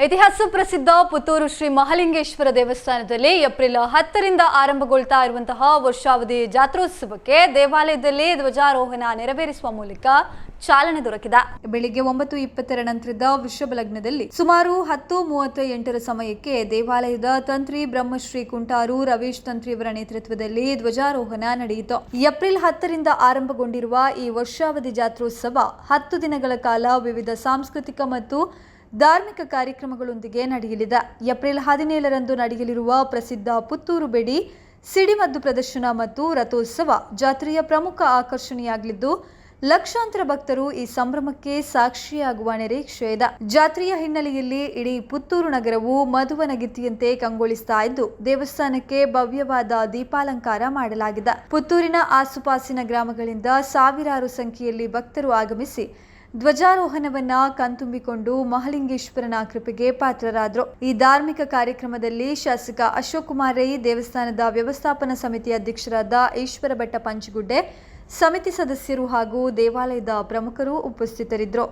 ಇತಿಹಾಸ ಪ್ರಸಿದ್ಧ ಪುತ್ತೂರು ಶ್ರೀ ಮಹಾಲಿಂಗೇಶ್ವರ ದೇವಸ್ಥಾನದಲ್ಲಿ ಏಪ್ರಿಲ್ 10ರಿಂದ ಆರಂಭಗೊಳ್ತಾ ಇರುವಂತಹ ವರ್ಷಾವಧಿ ಜಾತ್ರೋತ್ಸವಕ್ಕೆ ದೇವಾಲಯದಲ್ಲಿ ಧ್ವಜಾರೋಹಣ ನೆರವೇರಿಸುವ ಮೂಲಕ ಚಾಲನೆ ದೊರಕಿದೆ. ಬೆಳಿಗ್ಗೆ 9:20 ನಂತರದ ವೃಷಭ ಲಗ್ನದಲ್ಲಿ ಸುಮಾರು 10:38 ಸಮಯಕ್ಕೆ ದೇವಾಲಯದ ತಂತ್ರಿ ಬ್ರಹ್ಮಶ್ರೀ ಕುಂಟಾರು ರವೀಶ್ ತಂತ್ರಿಯವರ ನೇತೃತ್ವದಲ್ಲಿ ಧ್ವಜಾರೋಹಣ ನಡೆಯಿತು. ಏಪ್ರಿಲ್ 10ರಿಂದ ಆರಂಭಗೊಂಡಿರುವ ಈ ವರ್ಷಾವಧಿ ಜಾತ್ರೋತ್ಸವ 10 ದಿನಗಳ ಕಾಲ ವಿವಿಧ ಸಾಂಸ್ಕೃತಿಕ ಮತ್ತು ಧಾರ್ಮಿಕ ಕಾರ್ಯಕ್ರಮಗಳೊಂದಿಗೆ ನಡೆಯಲಿದೆ. ಏಪ್ರಿಲ್ 17ರಂದು ನಡೆಯಲಿರುವ ಪ್ರಸಿದ್ಧ ಪುತ್ತೂರು ಬೆಡಿ ಸಿಡಿಮದ್ದು ಪ್ರದರ್ಶನ ಮತ್ತು ರಥೋತ್ಸವ ಜಾತ್ರೆಯ ಪ್ರಮುಖ ಆಕರ್ಷಣೆಯಾಗಲಿದ್ದು, ಲಕ್ಷಾಂತರ ಭಕ್ತರು ಈ ಸಂಭ್ರಮಕ್ಕೆ ಸಾಕ್ಷಿಯಾಗುವ ನಿರೀಕ್ಷೆ ಇದೆ. ಜಾತ್ರೆಯ ಹಿನ್ನೆಲೆಯಲ್ಲಿ ಇಡೀ ಪುತ್ತೂರು ನಗರವು ಮಧುವನಗಿತ್ತಿಯಂತೆ ಕಂಗೊಳಿಸ್ತಾ ಇದ್ದು, ದೇವಸ್ಥಾನಕ್ಕೆ ಭವ್ಯವಾದ ದೀಪಾಲಂಕಾರ ಮಾಡಲಾಗಿದೆ. ಪುತ್ತೂರಿನ ಆಸುಪಾಸಿನ ಗ್ರಾಮಗಳಿಂದ ಸಾವಿರಾರು ಸಂಖ್ಯೆಯಲ್ಲಿ ಭಕ್ತರು ಆಗಮಿಸಿ ಧ್ವಜಾರೋಹಣವನ್ನ ಕಣ್ತುಂಬಿಕೊಂಡು ಮಹಾಲಿಂಗೇಶ್ವರನ ಕೃಪೆಗೆ ಪಾತ್ರರಾದರು. ಈ ಧಾರ್ಮಿಕ ಕಾರ್ಯಕ್ರಮದಲ್ಲಿ ಶಾಸಕ ಅಶೋಕ್ ಕುಮಾರ್ ರೈ, ದೇವಸ್ಥಾನದ ವ್ಯವಸ್ಥಾಪನಾ ಸಮಿತಿ ಅಧ್ಯಕ್ಷರಾದ ಈಶ್ವರ ಭಟ್ಟ ಪಂಚಗುಡ್ಡೆ, ಸಮಿತಿ ಸದಸ್ಯರು ಹಾಗೂ ದೇವಾಲಯದ ಪ್ರಮುಖರು ಉಪಸ್ಥಿತರಿದ್ದರು.